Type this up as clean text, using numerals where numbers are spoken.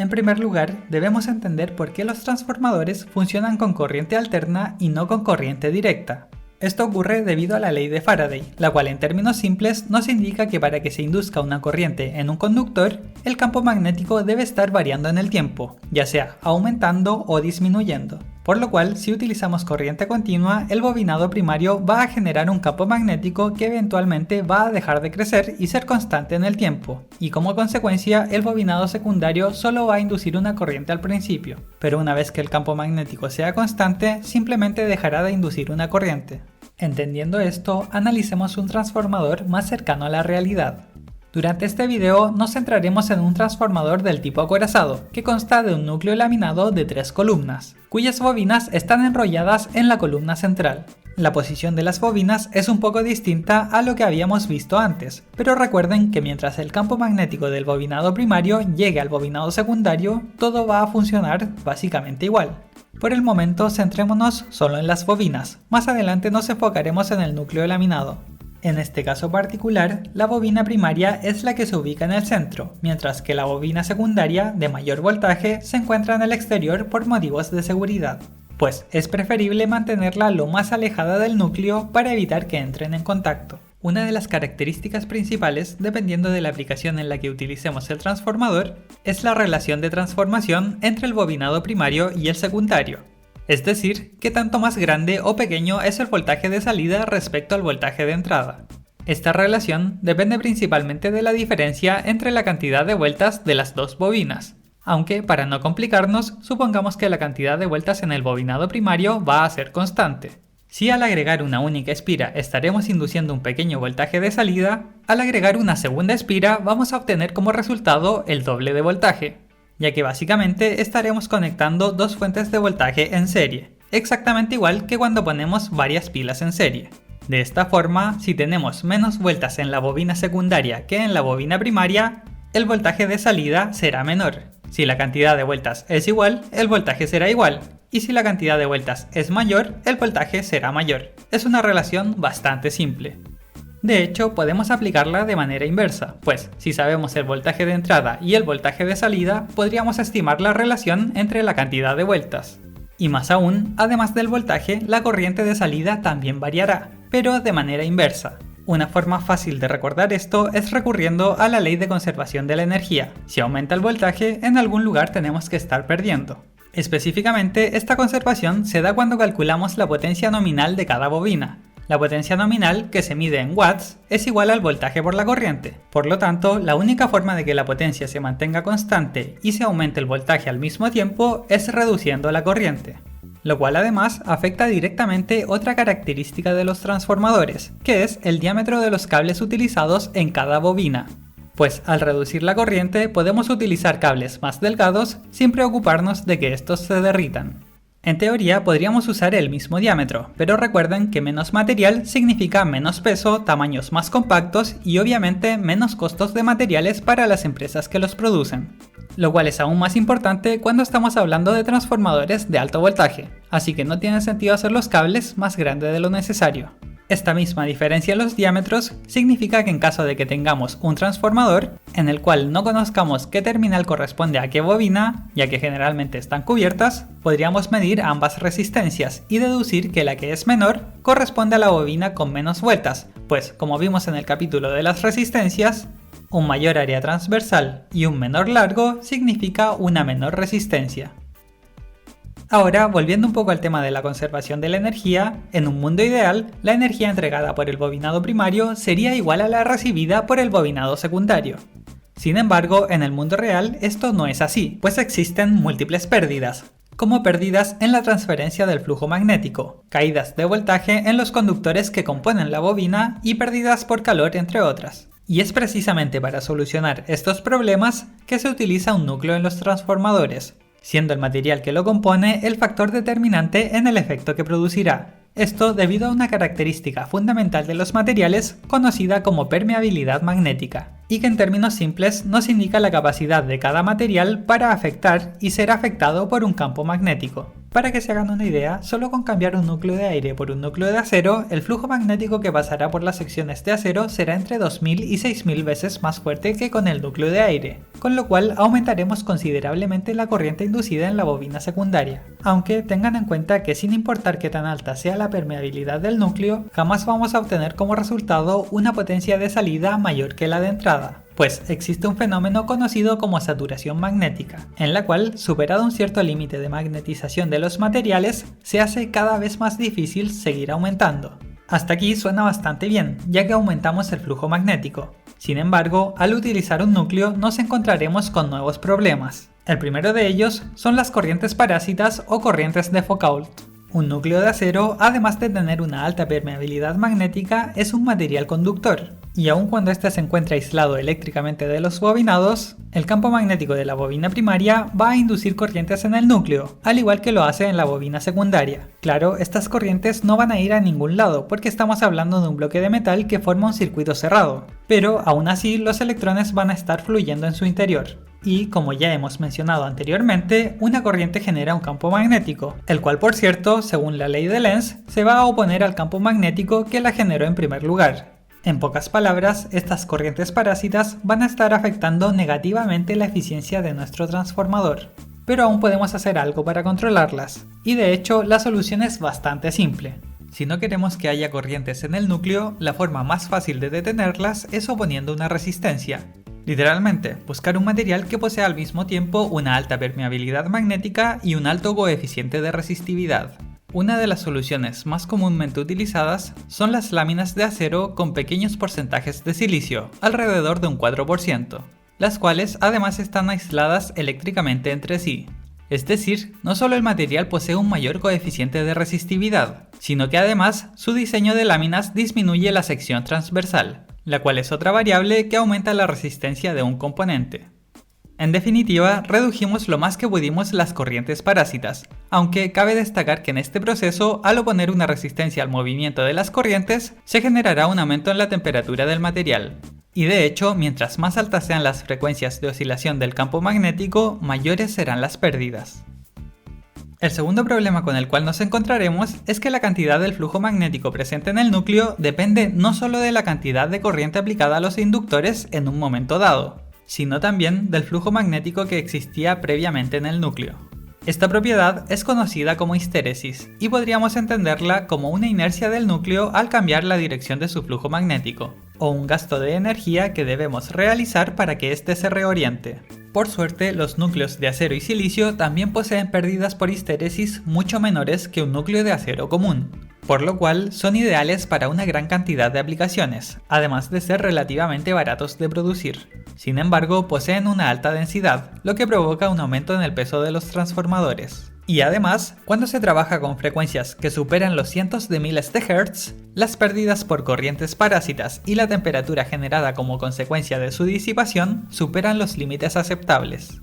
En primer lugar, debemos entender por qué los transformadores funcionan con corriente alterna y no con corriente directa. Esto ocurre debido a la ley de Faraday, la cual en términos simples nos indica que para que se induzca una corriente en un conductor, el campo magnético debe estar variando en el tiempo, ya sea aumentando o disminuyendo. Por lo cual, si utilizamos corriente continua, el bobinado primario va a generar un campo magnético que eventualmente va a dejar de crecer y ser constante en el tiempo, y como consecuencia, el bobinado secundario solo va a inducir una corriente al principio, pero una vez que el campo magnético sea constante, simplemente dejará de inducir una corriente. Entendiendo esto, analicemos un transformador más cercano a la realidad. Durante este video nos centraremos en un transformador del tipo acorazado, que consta de un núcleo laminado de 3 columnas, cuyas bobinas están enrolladas en la columna central. La posición de las bobinas es un poco distinta a lo que habíamos visto antes, pero recuerden que mientras el campo magnético del bobinado primario llegue al bobinado secundario, todo va a funcionar básicamente igual. Por el momento centrémonos solo en las bobinas, más adelante nos enfocaremos en el núcleo laminado. En este caso particular, la bobina primaria es la que se ubica en el centro, mientras que la bobina secundaria, de mayor voltaje, se encuentra en el exterior por motivos de seguridad, pues es preferible mantenerla lo más alejada del núcleo para evitar que entren en contacto. Una de las características principales, dependiendo de la aplicación en la que utilicemos el transformador, es la relación de transformación entre el bobinado primario y el secundario. Es decir, qué tanto más grande o pequeño es el voltaje de salida respecto al voltaje de entrada. Esta relación depende principalmente de la diferencia entre la cantidad de vueltas de las dos bobinas, aunque para no complicarnos, supongamos que la cantidad de vueltas en el bobinado primario va a ser constante. Si al agregar una única espira estaremos induciendo un pequeño voltaje de salida, al agregar una segunda espira vamos a obtener como resultado el doble de voltaje, ya que básicamente estaremos conectando dos fuentes de voltaje en serie, exactamente igual que cuando ponemos varias pilas en serie. De esta forma, si tenemos menos vueltas en la bobina secundaria que en la bobina primaria, el voltaje de salida será menor. Si la cantidad de vueltas es igual, el voltaje será igual, y si la cantidad de vueltas es mayor, el voltaje será mayor. Es una relación bastante simple. De hecho, podemos aplicarla de manera inversa, pues si sabemos el voltaje de entrada y el voltaje de salida, podríamos estimar la relación entre la cantidad de vueltas. Y más aún, además del voltaje, la corriente de salida también variará, pero de manera inversa. Una forma fácil de recordar esto es recurriendo a la ley de conservación de la energía. Si aumenta el voltaje, en algún lugar tenemos que estar perdiendo. Específicamente, esta conservación se da cuando calculamos la potencia nominal de cada bobina. La potencia nominal, que se mide en watts, es igual al voltaje por la corriente. Por lo tanto, la única forma de que la potencia se mantenga constante y se aumente el voltaje al mismo tiempo es reduciendo la corriente. Lo cual además afecta directamente otra característica de los transformadores, que es el diámetro de los cables utilizados en cada bobina. Pues al reducir la corriente podemos utilizar cables más delgados sin preocuparnos de que estos se derritan. En teoría podríamos usar el mismo diámetro, pero recuerden que menos material significa menos peso, tamaños más compactos y obviamente menos costos de materiales para las empresas que los producen. Lo cual es aún más importante cuando estamos hablando de transformadores de alto voltaje, así que no tiene sentido hacer los cables más grandes de lo necesario. Esta misma diferencia en los diámetros significa que en caso de que tengamos un transformador en el cual no conozcamos qué terminal corresponde a qué bobina, ya que generalmente están cubiertas, podríamos medir ambas resistencias y deducir que la que es menor corresponde a la bobina con menos vueltas, pues como vimos en el capítulo de las resistencias, un mayor área transversal y un menor largo significa una menor resistencia. Ahora, volviendo un poco al tema de la conservación de la energía, en un mundo ideal, la energía entregada por el bobinado primario sería igual a la recibida por el bobinado secundario. Sin embargo, en el mundo real esto no es así, pues existen múltiples pérdidas, como pérdidas en la transferencia del flujo magnético, caídas de voltaje en los conductores que componen la bobina y pérdidas por calor, entre otras. Y es precisamente para solucionar estos problemas que se utiliza un núcleo en los transformadores, siendo el material que lo compone el factor determinante en el efecto que producirá. Esto debido a una característica fundamental de los materiales conocida como permeabilidad magnética, y que en términos simples nos indica la capacidad de cada material para afectar y ser afectado por un campo magnético. Para que se hagan una idea, solo con cambiar un núcleo de aire por un núcleo de acero, el flujo magnético que pasará por las secciones de acero será entre 2000 y 6000 veces más fuerte que con el núcleo de aire, con lo cual aumentaremos considerablemente la corriente inducida en la bobina secundaria. Aunque tengan en cuenta que sin importar qué tan alta sea la permeabilidad del núcleo, jamás vamos a obtener como resultado una potencia de salida mayor que la de entrada. Pues existe un fenómeno conocido como saturación magnética, en la cual, superado un cierto límite de magnetización de los materiales, se hace cada vez más difícil seguir aumentando. Hasta aquí suena bastante bien, ya que aumentamos el flujo magnético. Sin embargo, al utilizar un núcleo nos encontraremos con nuevos problemas. El primero de ellos son las corrientes parásitas o corrientes de Foucault. Un núcleo de acero, además de tener una alta permeabilidad magnética, es un material conductor, y aun cuando éste se encuentra aislado eléctricamente de los bobinados, el campo magnético de la bobina primaria va a inducir corrientes en el núcleo, al igual que lo hace en la bobina secundaria. Claro, estas corrientes no van a ir a ningún lado, porque estamos hablando de un bloque de metal que forma un circuito cerrado, pero aún así los electrones van a estar fluyendo en su interior. Y, como ya hemos mencionado anteriormente, una corriente genera un campo magnético, el cual por cierto, según la ley de Lenz, se va a oponer al campo magnético que la generó en primer lugar. En pocas palabras, estas corrientes parásitas van a estar afectando negativamente la eficiencia de nuestro transformador. Pero aún podemos hacer algo para controlarlas, y de hecho la solución es bastante simple. Si no queremos que haya corrientes en el núcleo, la forma más fácil de detenerlas es oponiendo una resistencia. Literalmente, buscar un material que posea al mismo tiempo una alta permeabilidad magnética y un alto coeficiente de resistividad. Una de las soluciones más comúnmente utilizadas son las láminas de acero con pequeños porcentajes de silicio, alrededor de un 4%, las cuales además están aisladas eléctricamente entre sí. Es decir, no solo el material posee un mayor coeficiente de resistividad, sino que además su diseño de láminas disminuye la sección transversal, la cual es otra variable que aumenta la resistencia de un componente. En definitiva, redujimos lo más que pudimos las corrientes parásitas, aunque cabe destacar que en este proceso, al oponer una resistencia al movimiento de las corrientes, se generará un aumento en la temperatura del material. Y de hecho, mientras más altas sean las frecuencias de oscilación del campo magnético, mayores serán las pérdidas. El segundo problema con el cual nos encontraremos es que la cantidad del flujo magnético presente en el núcleo depende no solo de la cantidad de corriente aplicada a los inductores en un momento dado, sino también del flujo magnético que existía previamente en el núcleo. Esta propiedad es conocida como histéresis y podríamos entenderla como una inercia del núcleo al cambiar la dirección de su flujo magnético, o un gasto de energía que debemos realizar para que éste se reoriente. Por suerte, los núcleos de acero y silicio también poseen pérdidas por histéresis mucho menores que un núcleo de acero común, por lo cual son ideales para una gran cantidad de aplicaciones, además de ser relativamente baratos de producir. Sin embargo, poseen una alta densidad, lo que provoca un aumento en el peso de los transformadores. Y además, cuando se trabaja con frecuencias que superan los cientos de miles de Hz, las pérdidas por corrientes parásitas y la temperatura generada como consecuencia de su disipación superan los límites aceptables.